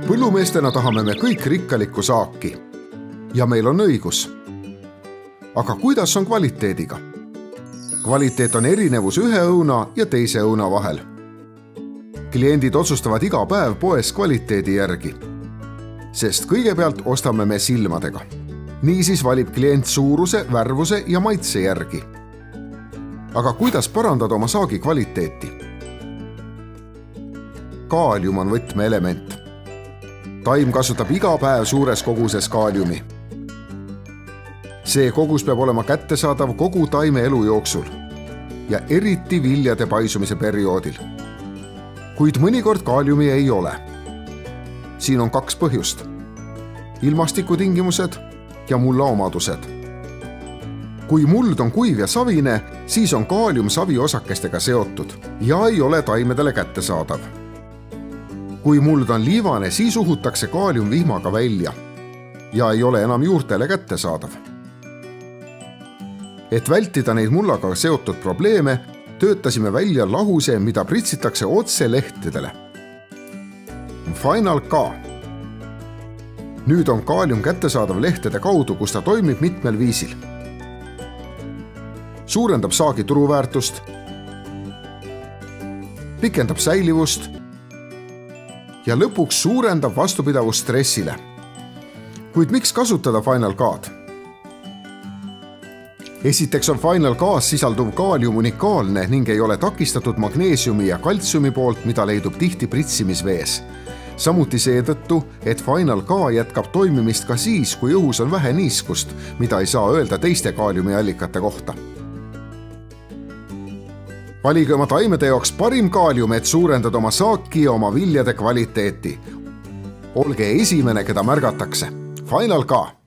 Põllumeestena tahame me kõik rikkalikku saaki. Ja meil on õigus. Aga kuidas on kvaliteediga? Kvaliteet on erinevus ühe õuna ja teise õuna vahel. Kliendid otsustavad iga päev poes kvaliteedi järgi. Sest kõigepealt ostame me silmadega. Niisiis valib klient suuruse, värvuse ja maitse järgi. Aga kuidas parandada oma saagi kvaliteeti? Kaalium on võtmeelement. Taim kasutab iga päev suures koguses kaaliumi. See kogus peab olema kättesaadav kogu taime elu jooksul ja eriti viljade paisumise perioodil. Kuid mõnikord kaaliumi ei ole. Siin on 2 põhjust. Ilmastikutingimused ja mulla omadused. Kui muld on kuiv ja savine, siis on kaalium saviosakestega seotud ja ei ole taimedele kättesaadav. Kui muld on liivane, siis uhutakse kaalium vihmaga välja ja ei ole enam juurtele kättesaadav. Et vältida neid mullaga seotud probleeme, töötasime välja lahuse, mida pritsitakse otse lehtedele. Final K. Nüüd on kaalium kättesaadav lehtede kaudu, kus ta toimib mitmel viisil. Suurendab saagi turuväärtust, pikendab säilivust ja lõpuks suurendab vastupidavust stressile. Kuid miks kasutada Final K-d? Esiteks on Final K-s sisalduv kaalium unikaalne ning ei ole takistatud magneesiumi ja kaltsiumi poolt, mida leidub tihti pritsimisvees. Samuti seetõttu, et Final K jätkab toimimist ka siis, kui õhus on vähe niiskust, mida ei saa öelda teiste kaaliumiallikate kohta. Valige oma taimede jaoks parim kaalium, et suurendada oma saaki ja oma viljade kvaliteeti. Olge esimene, keda märgatakse. Final K.